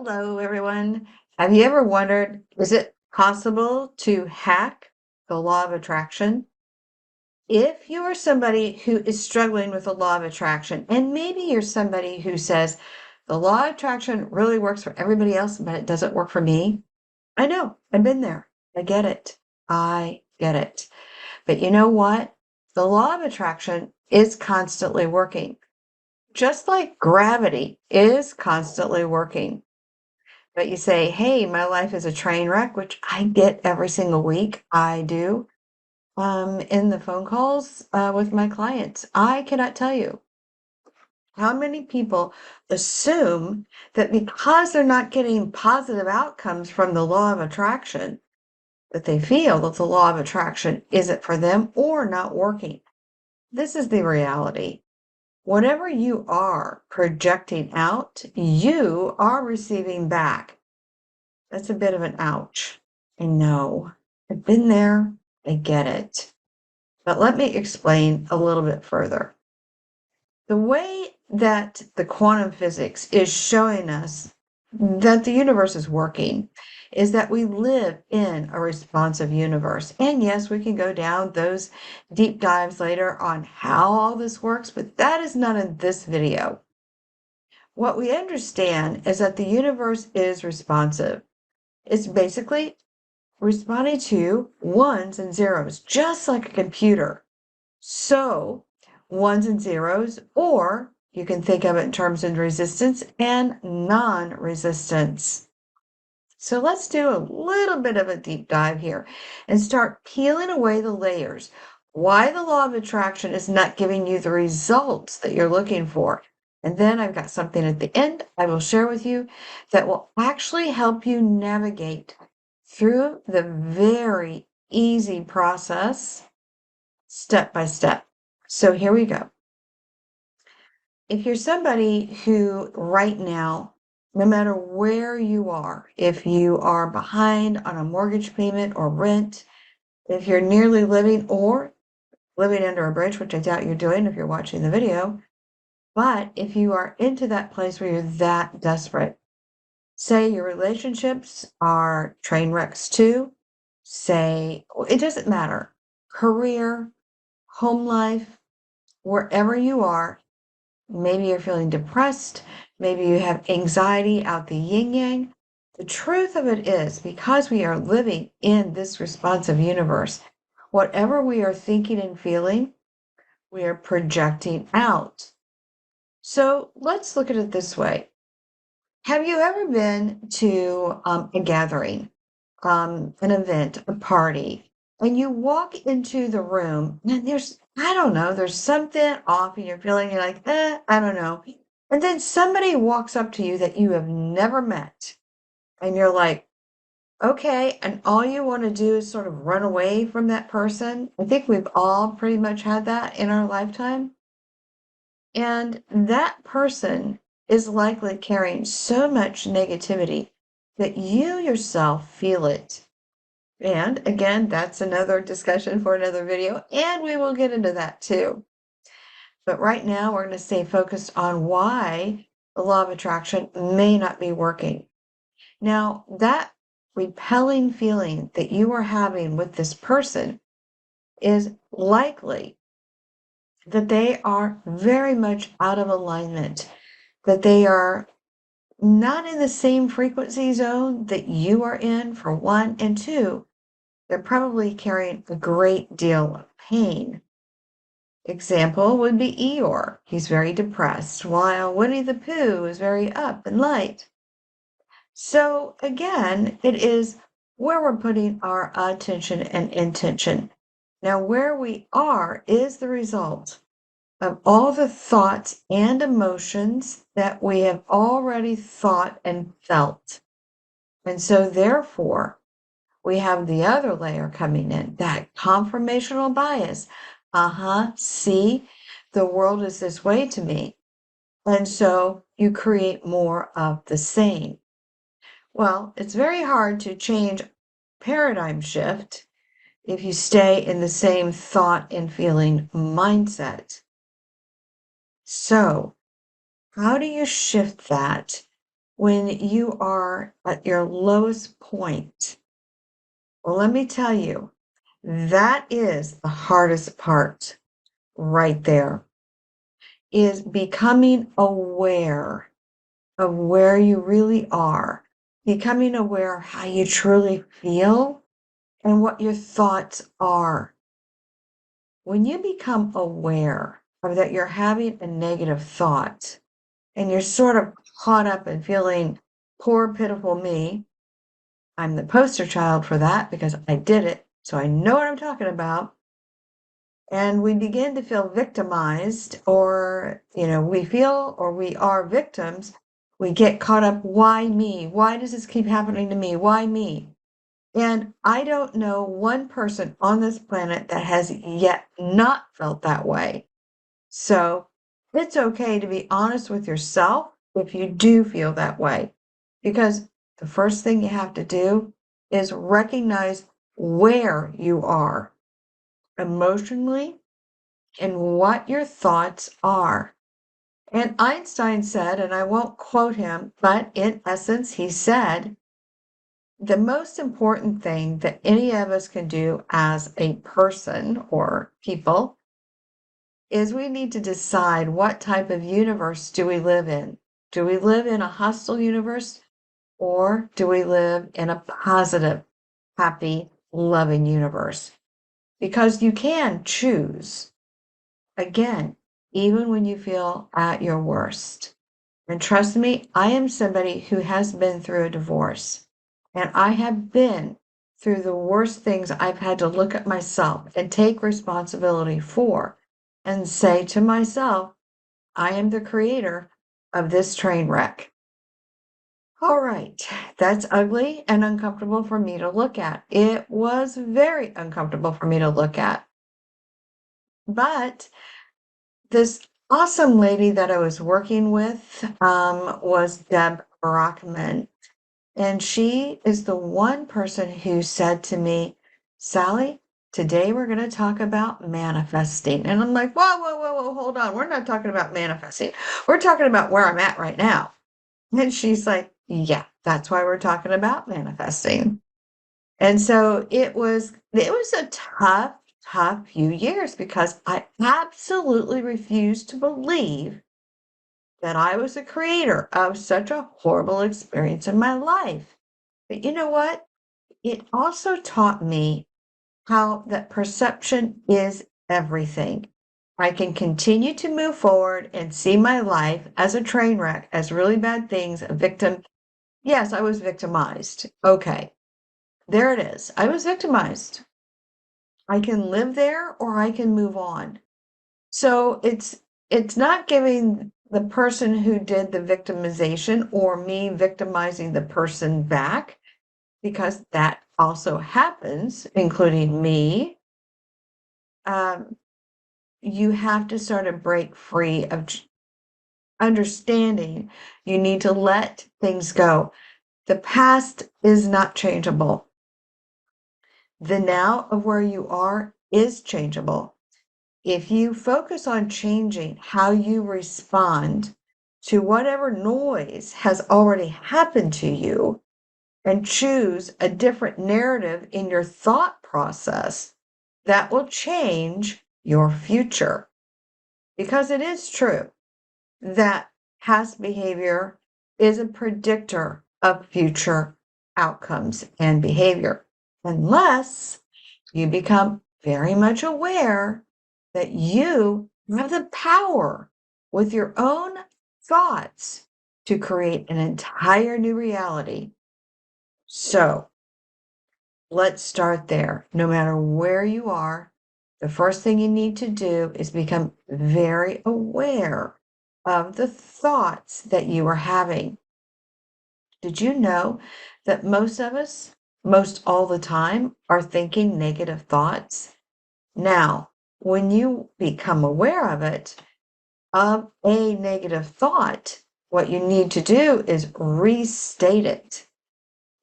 Hello, everyone. Have you ever wondered, is it possible to hack the law of attraction? If you are somebody who is struggling with the law of attraction, and maybe you're somebody who says, the law of attraction really works for everybody else, but it doesn't work for me. I know, I've been there. I get it. I get it. But you know what? The law of attraction is constantly working, just like gravity is constantly working. But you say, hey, my life is a train wreck, which I get every single week. I do. In the phone calls with my clients, I cannot tell you how many people assume that because they're not getting positive outcomes from the law of attraction, that they feel that the law of attraction isn't for them or not working. This is the reality. Whatever you are projecting out, you are receiving back. That's a bit of an ouch. I know. I've been there. I get it. But let me explain a little bit further. The way that the quantum physics is showing us that the universe is working is that we live in a responsive universe. And yes, we can go down those deep dives later on how all this works, but that is not in this video. What we understand is that the universe is responsive. It's basically responding to ones and zeros, just like a computer. So, ones and zeros, or you can think of it in terms of resistance and non-resistance. So let's do a little bit of a deep dive here and start peeling away the layers. Why the law of attraction is not giving you the results that you're looking for. And then I've got something at the end I will share with you that will actually help you navigate through the very easy process step by step. So here we go. If you're somebody who right now, no matter where you are, if you are behind on a mortgage payment or rent, if you're nearly living or living under a bridge, which I doubt you're doing if you're watching the video, but if you are into that place where you're that desperate, say your relationships are train wrecks too, say, it doesn't matter, career, home life, wherever you are, maybe you're feeling depressed, maybe you have anxiety out the yin yang. The truth of it is, because we are living in this responsive universe, whatever we are thinking and feeling, we are projecting out. So let's look at it this way. Have you ever been to a gathering, an event, a party, and you walk into the room and I don't know, there's something off and you're feeling, you're like, I don't know. And then somebody walks up to you that you have never met and you're like, okay. And all you want to do is sort of run away from that person. I think we've all pretty much had that in our lifetime. And that person is likely carrying so much negativity that you yourself feel it. And again, that's another discussion for another video, and we will get into that too. But right now, we're going to stay focused on why the law of attraction may not be working. Now, that repelling feeling that you are having with this person is likely that they are very much out of alignment, that they are not in the same frequency zone that you are in, for one, and two, they're probably carrying a great deal of pain. Example would be Eeyore. He's very depressed, while Winnie the Pooh is very up and light. So again, it is where we're putting our attention and intention. Now, where we are is the result of all the thoughts and emotions that we have already thought and felt. And so therefore, we have the other layer coming in, that confirmational bias. See, the world is this way to me. And so you create more of the same. Well, it's very hard to change paradigm shift if you stay in the same thought and feeling mindset. So, how do you shift that when you are at your lowest point. Well, let me tell you, that is the hardest part right there, is becoming aware of where you really are, becoming aware of how you truly feel and what your thoughts are. When you become aware of that you're having a negative thought and you're sort of caught up in feeling poor, pitiful me, I'm the poster child for that because I did it, so I know what I'm talking about. And we begin to feel victimized, or, we feel or we are victims. We get caught up, why me? Why does this keep happening to me? Why me? And I don't know one person on this planet that has yet not felt that way. So it's okay to be honest with yourself if you do feel that way, because the first thing you have to do is recognize where you are emotionally and what your thoughts are. And Einstein said, and I won't quote him, but in essence, he said, the most important thing that any of us can do as a person or people is we need to decide what type of universe do we live in. Do we live in a hostile universe, or do we live in a positive, happy, loving universe? Because you can choose, again, even when you feel at your worst. And trust me, I am somebody who has been through a divorce, and I have been through the worst things I've had to look at myself and take responsibility for and say to myself, I am the creator of this train wreck. All right, that's ugly and uncomfortable for me to look at. It was very uncomfortable for me to look at. But this awesome lady that I was working with was Deb Brockman. And she is the one person who said to me, Sally, today we're going to talk about manifesting. And I'm like, whoa, whoa, whoa, whoa, hold on. We're not talking about manifesting. We're talking about where I'm at right now. And she's like, yeah, that's why we're talking about manifesting. And so it was a tough few years because I absolutely refused to believe that I was the creator of such a horrible experience in my life. But you know what? It also taught me how that perception is everything. I can continue to move forward and see my life as a train wreck, as really bad things, a victim. Yes, I was victimized. Okay, there it is. I was victimized. I can live there or I can move on. So it's not giving the person who did the victimization or me victimizing the person back, because that also happens, including me. Um, you have to sort of break free of understanding. You need to let things go. The past is not changeable. The now of where you are is changeable. If you focus on changing how you respond to whatever noise has already happened to you and choose a different narrative in your thought process, that will change your future. Because it is true that past behavior is a predictor of future outcomes and behavior, unless you become very much aware that you have the power with your own thoughts to create an entire new reality. So let's start there. No matter where you are, the first thing you need to do is become very aware of the thoughts that you are having. Did you know that most of us, most all the time, are thinking negative thoughts? Now, when you become aware of a negative thought, what you need to do is restate it.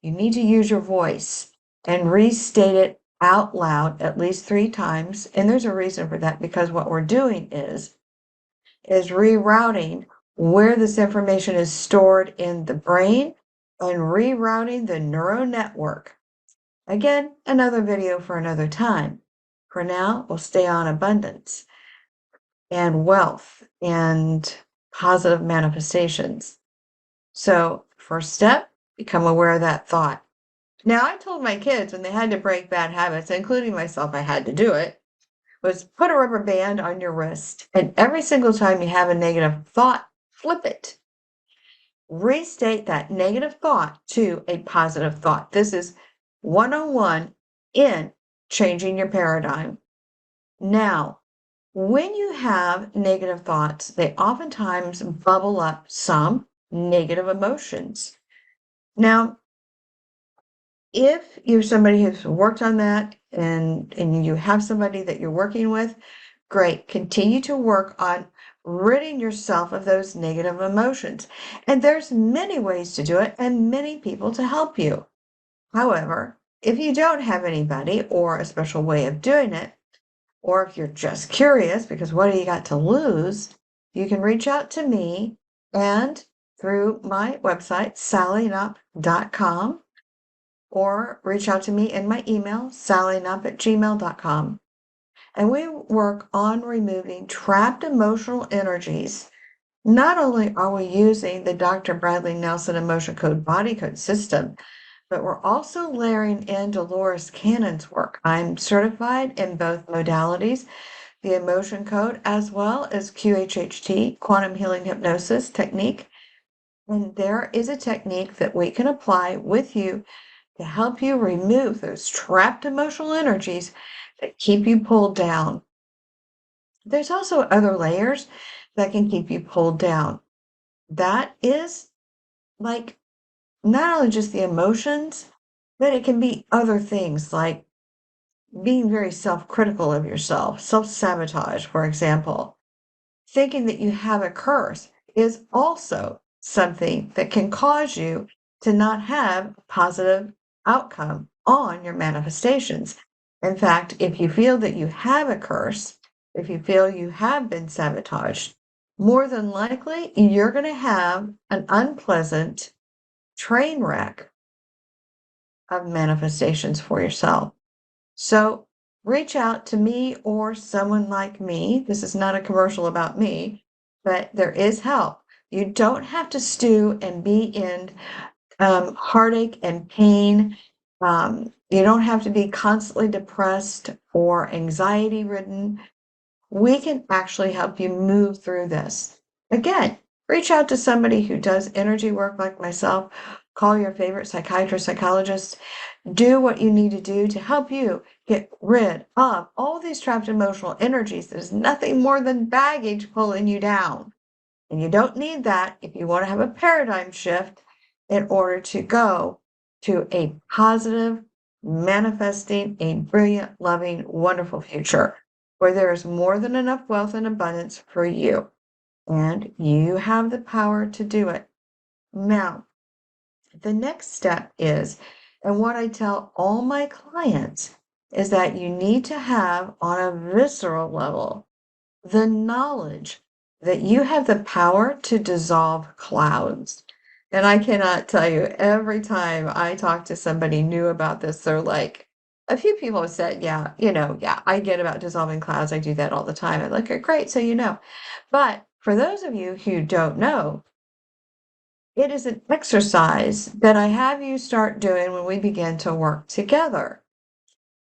You need to use your voice and restate it out loud at least 3 times. And there's a reason for that, because what we're doing is rerouting where this information is stored in the brain and rerouting the neural network. Again, another video for another time. For now, we'll stay on abundance and wealth and positive manifestations. So, first step, become aware of that thought. Now, I told my kids when they had to break bad habits, including myself, I had to do it, was put a rubber band on your wrist. And every single time you have a negative thought, flip it. Restate that negative thought to a positive thought. This is 101 in changing your paradigm. Now, when you have negative thoughts, they oftentimes bubble up some negative emotions. Now, if you're somebody who's worked on that and you have somebody that you're working with, great. Continue to work on ridding yourself of those negative emotions. And there's many ways to do it and many people to help you. However, if you don't have anybody or a special way of doing it, or if you're just curious, because what do you got to lose, you can reach out to me and through my website, sallyknupp.com, or reach out to me in my email, sallyknupp@gmail.com. And we work on removing trapped emotional energies. Not only are we using the Dr. Bradley Nelson Emotion Code Body Code system, but we're also layering in Dolores Cannon's work. I'm certified in both modalities, the emotion code, as well as QHHT, quantum healing hypnosis technique. And there is a technique that we can apply with you to help you remove those trapped emotional energies that keep you pulled down. There's also other layers that can keep you pulled down. That is like not only just the emotions, but it can be other things like being very self-critical of yourself, self-sabotage, for example. Thinking that you have a curse is also something that can cause you to not have a positive outcome on your manifestations. In fact, if you feel that you have a curse, if you feel you have been sabotaged, more than likely you're going to have an unpleasant train wreck of manifestations for yourself. So reach out to me or someone like me. This is not a commercial about me, but there is help. You don't have to stew and be in heartache and pain. You don't have to be constantly depressed or anxiety ridden. We can actually help you move through this. Again, reach out to somebody who does energy work like myself. Call your favorite psychiatrist, psychologist. Do what you need to do to help you get rid of all these trapped emotional energies. There's nothing more than baggage pulling you down. And you don't need that if you want to have a paradigm shift in order to go to a positive, manifesting a brilliant, loving, wonderful future where there is more than enough wealth and abundance for you. And you have the power to do it. Now, the next step is, and what I tell all my clients is that you need to have on a visceral level the knowledge that you have the power to dissolve clouds. And I cannot tell you, every time I talk to somebody new about this, they're like, a few people have said, yeah, yeah, I get about dissolving clouds. I do that all the time. I'm like, great, so you know. But for those of you who don't know, it is an exercise that I have you start doing when we begin to work together.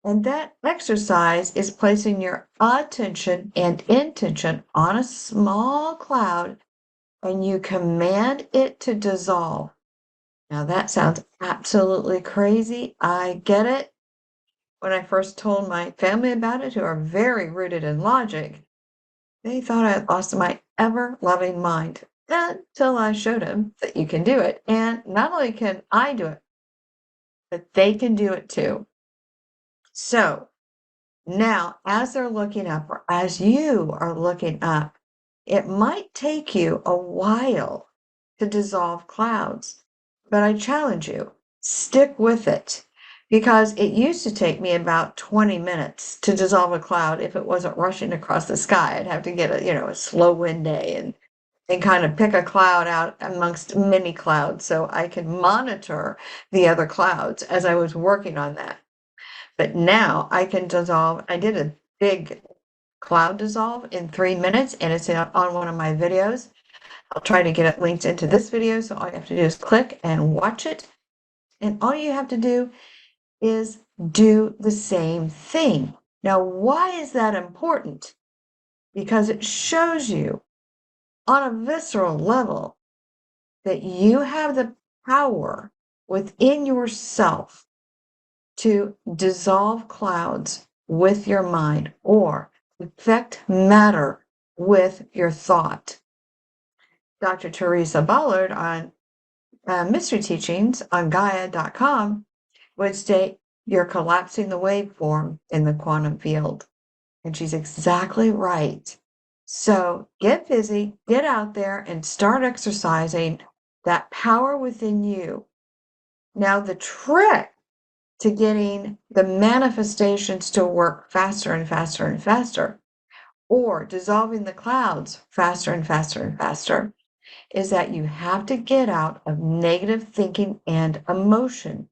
And that exercise is placing your attention and intention on a small cloud and you command it to dissolve. Now that sounds absolutely crazy. I get it. When I first told my family about it, who are very rooted in logic, they thought I had lost my ever-loving mind until I showed them that you can do it. And not only can I do it, but they can do it too. So now, as they're looking up, or as you are looking up, it might take you a while to dissolve clouds, but I challenge you, stick with it. Because it used to take me about 20 minutes to dissolve a cloud if it wasn't rushing across the sky. I'd have to get a slow wind day and and kind of pick a cloud out amongst many clouds so I could monitor the other clouds as I was working on that. But now I can dissolve. I did a big cloud dissolve in 3 minutes, and it's on one of my videos. I'll try to get it linked into this video, so all you have to do is click and watch it. And all you have to do is do the same thing. Now, why is that important? Because it shows you on a visceral level that you have the power within yourself to dissolve clouds with your mind or affect matter with your thought. Dr. Teresa Ballard on Mystery Teachings on Gaia.com would state, you're collapsing the waveform in the quantum field. And she's exactly right. So get busy, get out there, and start exercising that power within you. Now, the trick to getting the manifestations to work faster and faster and faster, or dissolving the clouds faster and faster and faster, is that you have to get out of negative thinking and emotion.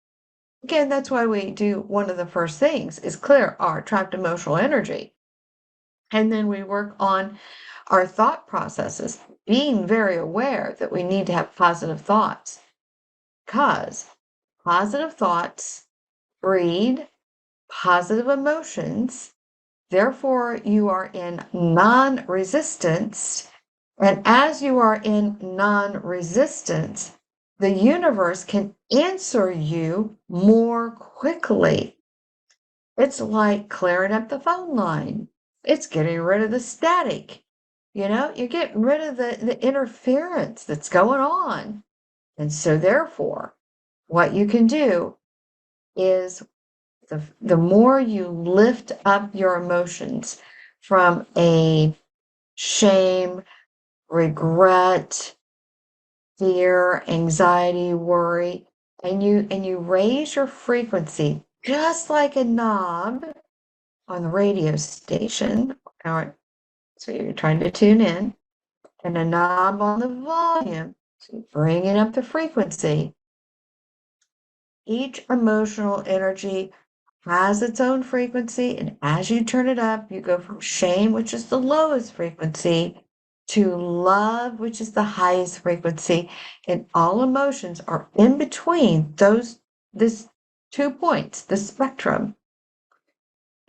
Again, that's why we do one of the first things is clear our trapped emotional energy. And then we work on our thought processes, being very aware that we need to have positive thoughts, because positive thoughts breed positive emotions. Therefore, you are in non-resistance. And as you are in non-resistance, the universe can answer you more quickly. It's like clearing up the phone line. It's getting rid of the static. You're getting rid of the interference that's going on. And so therefore, what you can do is the more you lift up your emotions from a shame, regret, fear, anxiety, worry, and you raise your frequency just like a knob on the radio station, or so you're trying to tune in, and a knob on the volume, so you're bringing up the frequency. Each emotional energy has its own frequency, and as you turn it up, you go from shame, which is the lowest frequency, to love, which is the highest frequency, and all emotions are in between this 2 points, the spectrum.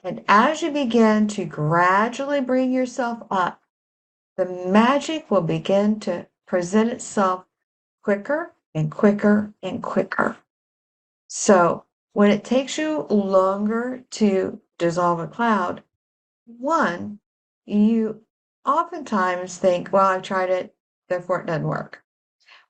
And as you begin to gradually bring yourself up, the magic will begin to present itself quicker and quicker and quicker. So when it takes you longer to dissolve a cloud, one, you oftentimes think, well, I've tried it, therefore it doesn't work.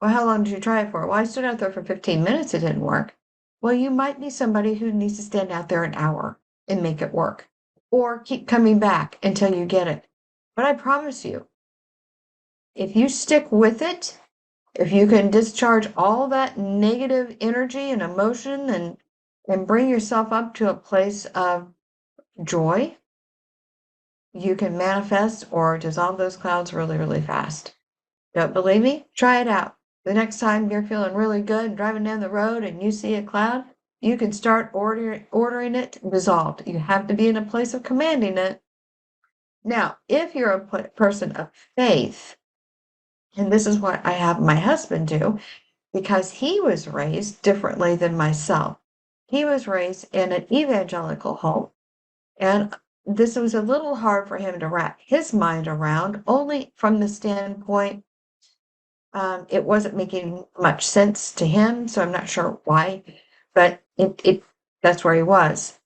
Well, how long did you try it for? Well, I stood out there for 15 minutes, it didn't work. Well, you might be somebody who needs to stand out there an hour and make it work, or keep coming back until you get it. But I promise you, if you stick with it, if you can discharge all that negative energy and emotion and bring yourself up to a place of joy, you can manifest or dissolve those clouds really, really fast. Don't believe me? Try it out. The next time you're feeling really good and driving down the road and you see a cloud, you can start ordering it dissolved. You have to be in a place of commanding it. Now, if you're a person of faith, and this is what I have my husband do, because he was raised differently than myself. He was raised in an evangelical home, and this was a little hard for him to wrap his mind around, only from the standpoint it wasn't making much sense to him, so I'm not sure why, but that's where he was.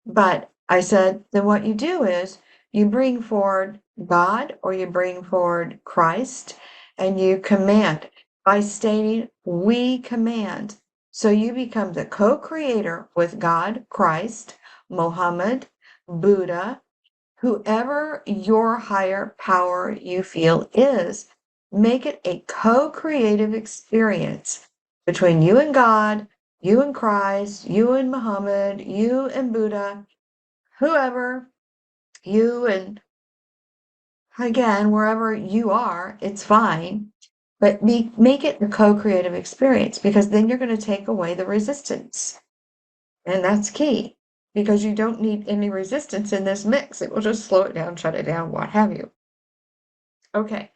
But I said, then what you do is you bring forward God or you bring forward Christ and you command by stating, we command. So you become the co-creator with God, Christ, Mohammed, Buddha, whoever your higher power you feel is. Make it a co-creative experience between you and God, you and Christ, you and Muhammad, you and Buddha, whoever, you and again, wherever you are, it's fine. But make it a co-creative experience, because then you're going to take away the resistance. And that's key, because you don't need any resistance in this mix. It will just slow it down, shut it down, what have you. Okay,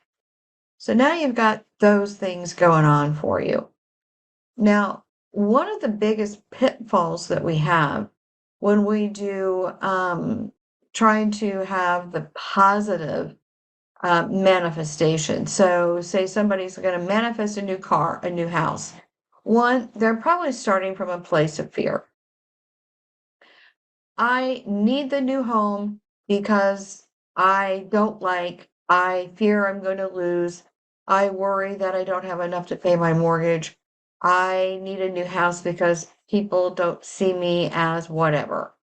so now you've got those things going on for you. Now, one of the biggest pitfalls that we have when we do trying to have the positive manifestation. So, say somebody's going to manifest a new car, a new house. One, they're probably starting from a place of fear. I need the new home because I fear I'm going to lose. I worry that I don't have enough to pay my mortgage. I need a new house because people don't see me as whatever.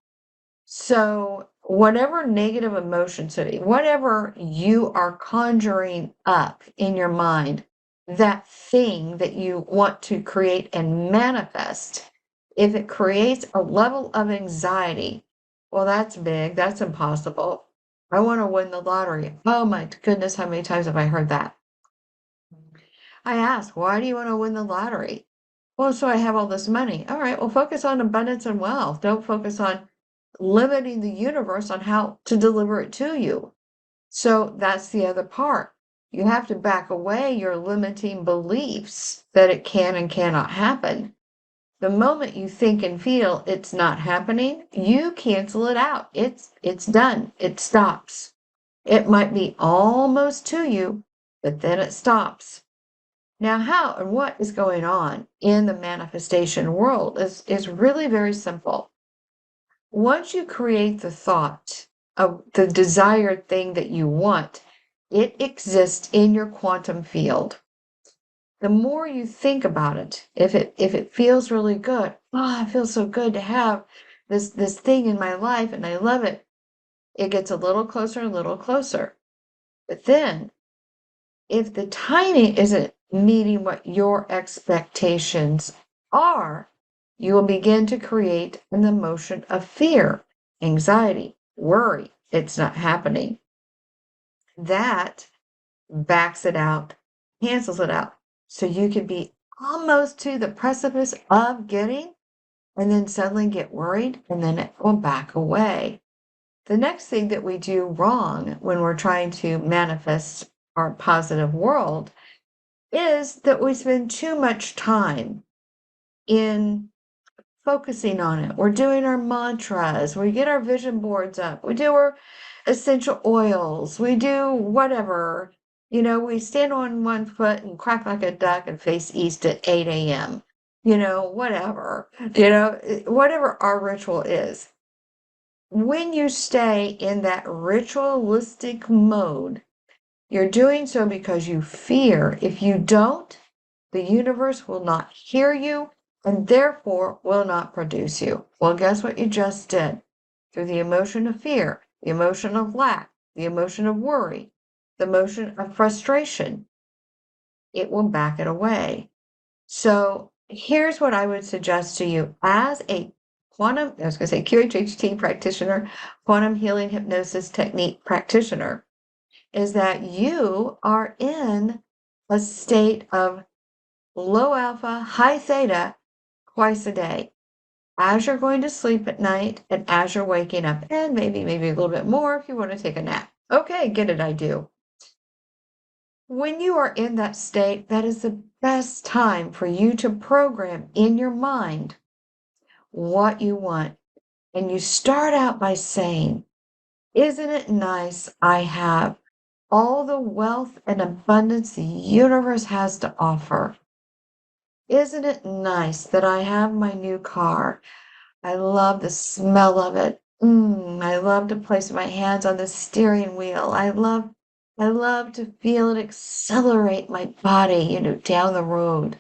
So, whatever negative emotions, whatever you are conjuring up in your mind, that thing that you want to create and manifest, if it creates a level of anxiety, well, that's big, that's impossible. I want to win the lottery. Oh my goodness, how many times have I heard that? I ask, why do you want to win the lottery? Well, so I have all this money. All right, well, focus on abundance and wealth. Don't focus on limiting the universe on how to deliver it to you. So that's the other part. You have to back away your limiting beliefs that it can and cannot happen. The moment you think and feel it's not happening, you cancel it out. It's done. It stops. It might be almost to you, but then it stops. Now, how and what is going on in the manifestation world is really very simple. Once you create the thought of the desired thing that you want, it exists in your quantum field. The more you think about it, if it feels really good, oh, it feels so good to have this thing in my life and I love it, it gets a little closer, a little closer. But then, if the timing isn't meeting what your expectations are, you will begin to create an emotion of fear, anxiety, worry. It's not happening. That backs it out, cancels it out. So you could be almost to the precipice of getting, and then suddenly get worried, and then it will back away. The next thing that we do wrong when we're trying to manifest our positive world is that we spend too much time in focusing on it. We're doing our mantras, we get our vision boards up, we do our essential oils, we do whatever. We stand on one foot and quack like a duck and face east at 8 a.m. Whatever. Whatever our ritual is. When you stay in that ritualistic mode, you're doing so because you fear if you don't, the universe will not hear you and therefore will not produce you. Well, guess what you just did? Through the emotion of fear, the emotion of lack, the emotion of worry, the emotion of frustration, it will back it away. So here's what I would suggest to you as a QHHT practitioner, quantum healing hypnosis technique practitioner, is that you are in a state of low alpha, high theta twice a day. As you're going to sleep at night and as you're waking up, and maybe a little bit more if you want to take a nap. Okay, get it, I do. When you are in that state, that is the best time for you to program in your mind what you want. And you start out by saying, isn't it nice I have all the wealth and abundance the universe has to offer? Isn't it nice that I have my new car? I love the smell of it. I love to place my hands on the steering wheel. I love to feel it accelerate my body, down the road.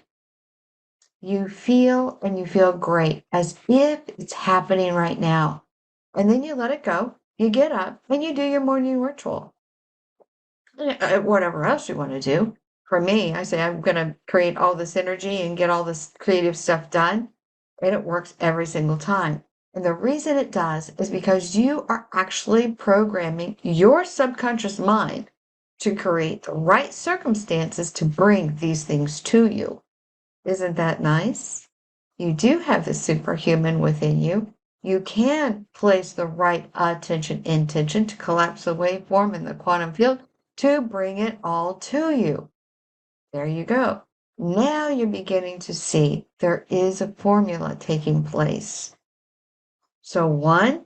You feel and you feel great as if it's happening right now. And then you let it go. You get up and you do your morning ritual. Whatever else you want to do. For me, I say I'm going to create all this energy and get all this creative stuff done. And it works every single time. And the reason it does is because you are actually programming your subconscious mind to create the right circumstances to bring these things to you. Isn't that nice? You do have the superhuman within you. You can place the right attention intention to collapse the waveform in the quantum field to bring it all to you. There you go. Now you're beginning to see there is a formula taking place. So one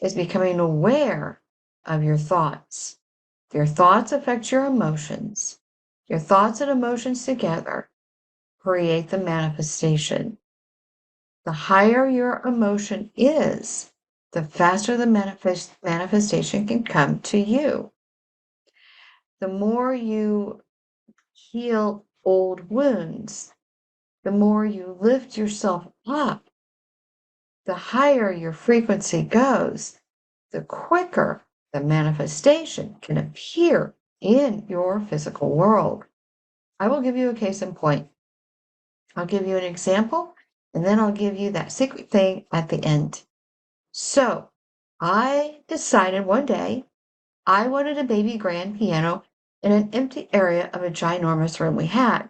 is becoming aware of your thoughts. Your thoughts affect your emotions. Your thoughts and emotions together create the manifestation. The higher your emotion is, the faster the manifestation can come to you. The more you heal old wounds, the more you lift yourself up, the higher your frequency goes, the quicker the manifestation can appear in your physical world. I will give you a case in point. I'll give you an example, and then I'll give you that secret thing at the end. So I decided one day I wanted a baby grand piano in an empty area of a ginormous room we had.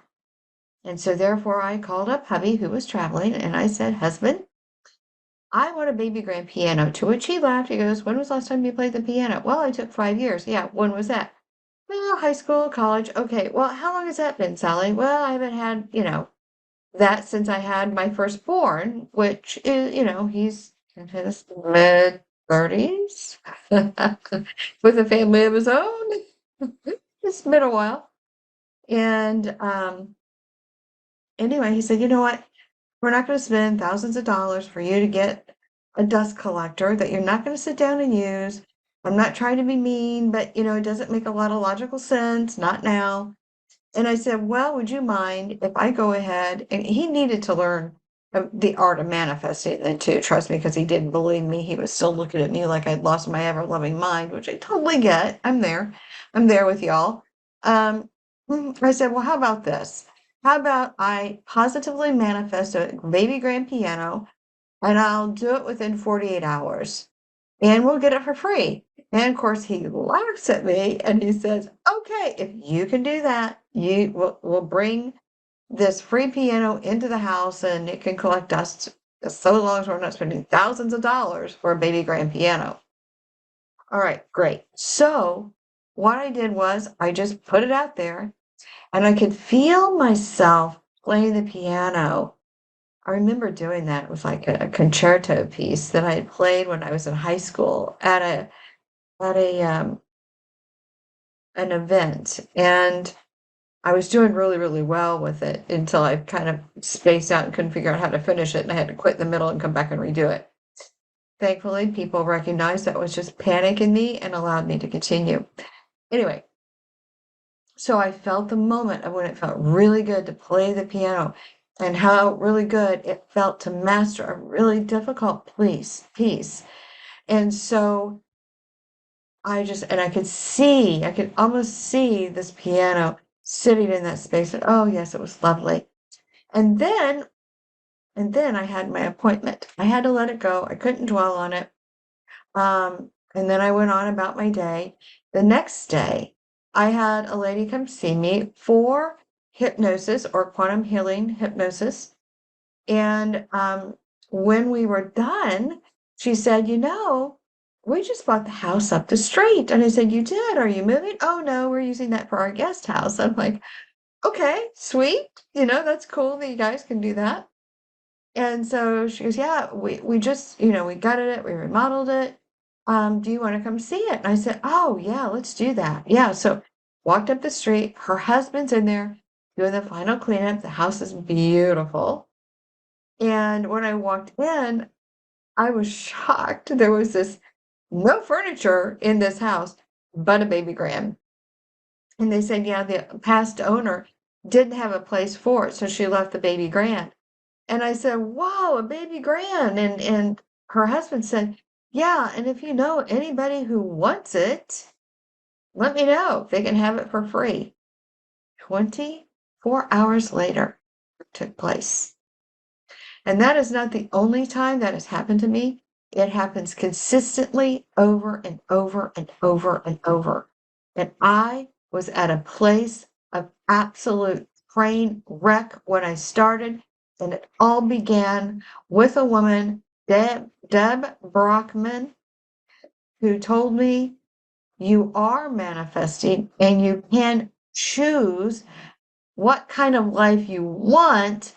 And so therefore I called up hubby who was traveling and I said, husband, I want a baby grand piano. To which he laughed. He goes, when was the last time you played the piano? Well, I took 5 years. Yeah, when was that? Well, high school, college. Okay, well, how long has that been, Sally? Well, I haven't had, that since I had my firstborn, which is, he's in his mid 30s with a family of his own. It's been a while. And anyway, he said, you know what? We're not going to spend thousands of dollars for you to get a dust collector that you're not going to sit down and use. I'm not trying to be mean, but it doesn't make a lot of logical sense, not now. And I said, well, would you mind if I go ahead? And he needed to learn the art of manifesting then too. Trust me, because he didn't believe me. He was still looking at me like I'd lost my ever loving mind, which I totally get. I'm there. I'm there with y'all. I said, well, how about this? How about I positively manifest a baby grand piano and I'll do it within 48 hours and we'll get it for free. And of course, he laughs at me and he says, okay, if you can do that, we'll bring this free piano into the house and it can collect dust so long as we're not spending thousands of dollars for a baby grand piano. All right, great. So what I did was I just put it out there and I could feel myself playing the piano. I remember doing that. It was like a concerto piece that I had played when I was in high school at an event, and I was doing really, really well with it until I kind of spaced out and couldn't figure out how to finish it, and I had to quit in the middle and come back and redo it. Thankfully, people recognized that was just panic in me and allowed me to continue. Anyway, so I felt the moment of when it felt really good to play the piano and how really good it felt to master a really difficult piece. And so I could almost see this piano sitting in that space. And oh, yes, it was lovely. And then I had my appointment. I had to let it go. I couldn't dwell on it. And then I went on about my day. The next day, I had a lady come see me for hypnosis or quantum healing hypnosis. And when we were done, she said, we just bought the house up the street. And I said, you did? Are you moving? Oh, no, we're using that for our guest house. I'm like, okay, sweet. That's cool that you guys can do that. And so she goes, yeah, we just, we gutted it, we remodeled it. Do you want to come see it? And I said, oh, yeah, let's do that. Yeah. So walked up the street. Her husband's in there doing the final cleanup. The house is beautiful. And when I walked in, I was shocked. There was no furniture in this house but a baby grand. And they said, yeah, the past owner didn't have a place for it, so she left the baby grand. And I said, wow, a baby grand. And her husband said, yeah, and if you know anybody who wants it, let me know. They can have it for free. 24 hours later, it took place. And that is not the only time that has happened to me. It happens consistently over and over and over and over. And I was at a place of absolute train wreck when I started, and it all began with a woman, Deb Brockman, who told me you are manifesting and you can choose what kind of life you want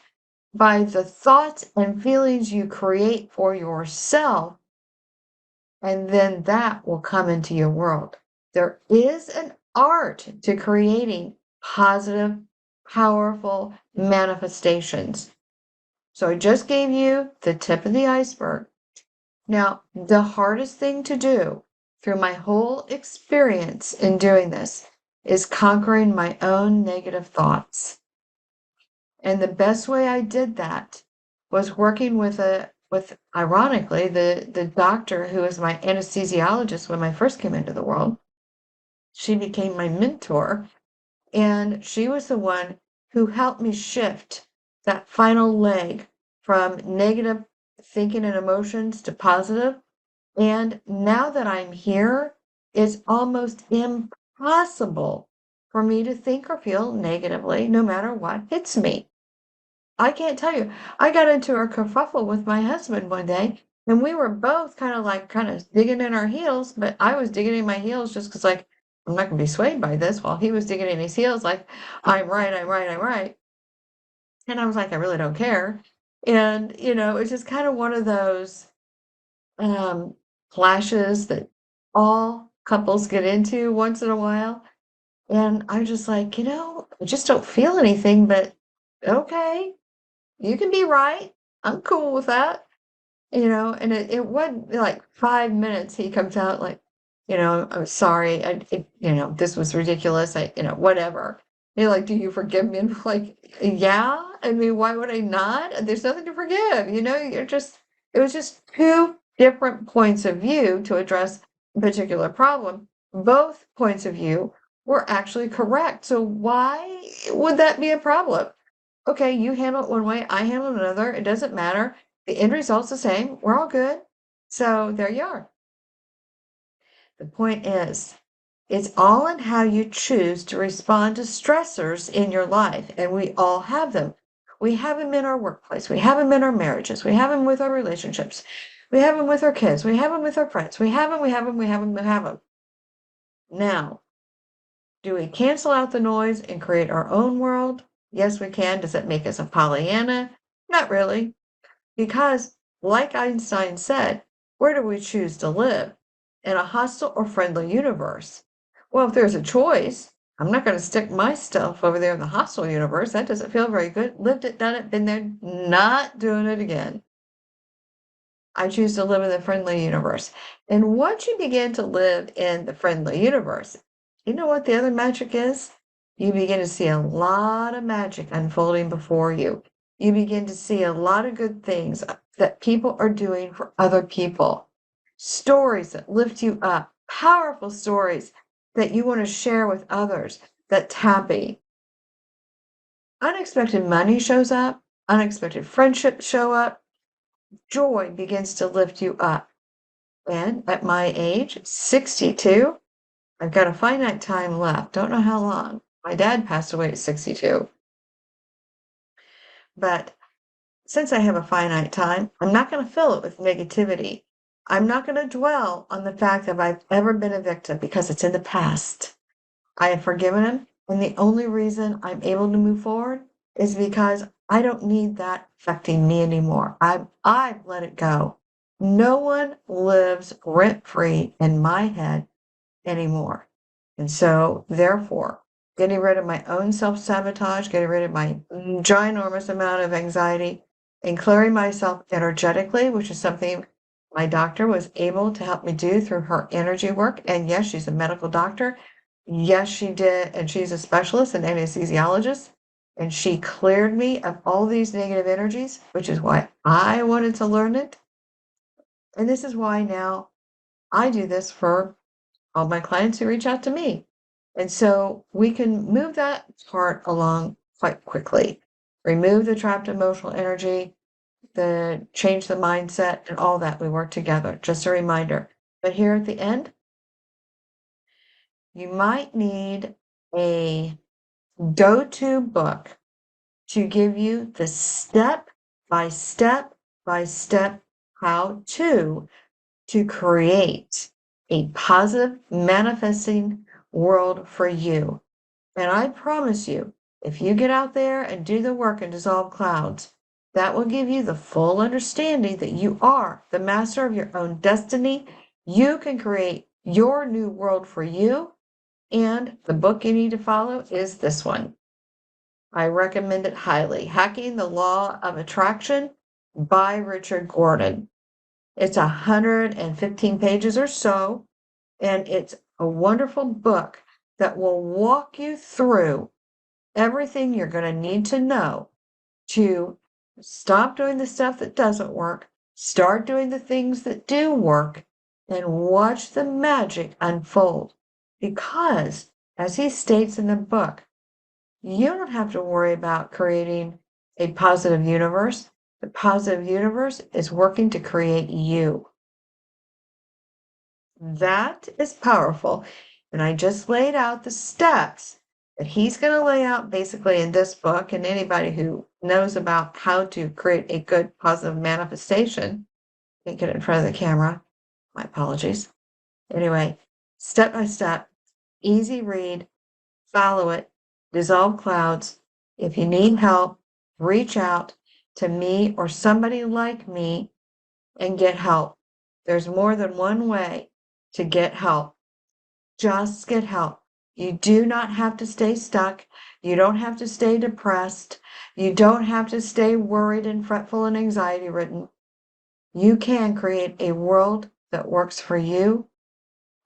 by the thoughts and feelings you create for yourself, and then that will come into your world. There is an art to creating positive, powerful manifestations. So I just gave you the tip of the iceberg. Now, the hardest thing to do through my whole experience in doing this is conquering my own negative thoughts. And the best way I did that was working with ironically the doctor who was my anesthesiologist when I first came into the world. She became my mentor, and she was the one who helped me shift that final leg from negative thinking and emotions to positive. And now that I'm here, it's almost impossible for me to think or feel negatively no matter what hits me. I can't tell you. I got into a kerfuffle with my husband one day, and we were both kind of digging in our heels, but I was digging in my heels just because, like, I'm not going to be swayed by this, while he was digging in his heels, like, I'm right, I'm right, I'm right. And I was like, I really don't care. And, it's just kind of one of those um, flashes that all couples get into once in a while. And I'm just like, I just don't feel anything, but okay. You can be right. I'm cool with that, and it wasn't like 5 minutes, he comes out like, "I'm sorry, this was ridiculous, whatever." You're like, "Do you forgive me?" And I'm like, "Yeah, I mean, why would I not? There's nothing to forgive, it was just 2 different points of view to address a particular problem. Both points of view were actually correct, so why would that be a problem? Okay, you handle it one way, I handle it another, it doesn't matter. The end result's the same. We're all good. So there you are. The point is, it's all in how you choose to respond to stressors in your life, and we all have them. We have them in our workplace, we have them in our marriages, we have them with our relationships, we have them with our kids, we have them with our friends, we have them, we have them, we have them, we have them. Now, do we cancel out the noise and create our own world? Yes, we can. Does it make us a Pollyanna? Not really. Because, like Einstein said, where do we choose to live? In a hostile or friendly universe? Well, if there's a choice, I'm not going to stick my stuff over there in the hostile universe. That doesn't feel very good. Lived it, done it, been there, not doing it again. I choose to live in the friendly universe. And once you begin to live in the friendly universe, you know what the other magic is? You begin to see a lot of magic unfolding before you. You begin to see a lot of good things that people are doing for other people. Stories that lift you up, powerful stories that you want to share with others that's happy. Unexpected money shows up, unexpected friendships show up, joy begins to lift you up. And at my age, 62, I've got a finite time left. Don't know how long. My dad passed away at 62. But since I have a finite time, I'm not going to fill it with negativity. I'm not going to dwell on the fact that I've ever been a victim because it's in the past. I have forgiven him, and the only reason I'm able to move forward is because I don't need that affecting me anymore. I've let it go. No one lives rent-free in my head anymore. And so, therefore, getting rid of my own self-sabotage, getting rid of my ginormous amount of anxiety, and clearing myself energetically, which is something my doctor was able to help me do through her energy work. And yes, she's a medical doctor. Yes, she did. And she's a specialist and anesthesiologist. And she cleared me of all these negative energies, which is why I wanted to learn it. And this is why now I do this for all my clients who reach out to me. And so we can move that part along quite quickly. Remove the trapped emotional energy, change the mindset, and all that. We work together. Just a reminder. But here at the end, you might need a go-to book to give you the step by step by step how to create a positive manifesting world for you. And I promise you, if you get out there and do the work and dissolve clouds, that will give you the full understanding that you are the master of your own destiny. You can create your new world for you. And the book you need to follow is this one. I recommend it highly. Hacking the Law of Attraction by Richard Gordon. It's 115 pages or so, and it's a wonderful book that will walk you through everything you're going to need to know to stop doing the stuff that doesn't work, start doing the things that do work, and watch the magic unfold. Because, as he states in the book, you don't have to worry about creating a positive universe. The positive universe is working to create you. That is powerful. And I just laid out the steps that he's going to lay out basically in this book. And anybody who knows about how to create a good positive manifestation can get it in front of the camera. My apologies. Anyway, step by step, easy read, follow it, dissolve clouds. If you need help, reach out to me or somebody like me and get help. There's more than one way to get help. Just get help. You do not have to stay stuck. You don't have to stay depressed. You don't have to stay worried and fretful and anxiety ridden. You can create a world that works for you,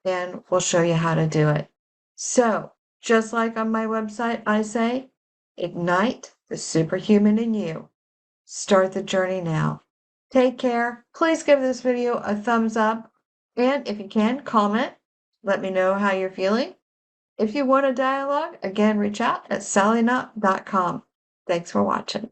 and we'll show you how to do it. So, just like on my website, I say, ignite the superhuman in you. Start the journey now. Take care. Please give this video a thumbs up. And if you can, comment. Let me know how you're feeling. If you want a dialogue, again, reach out at sallyknott.com. Thanks for watching.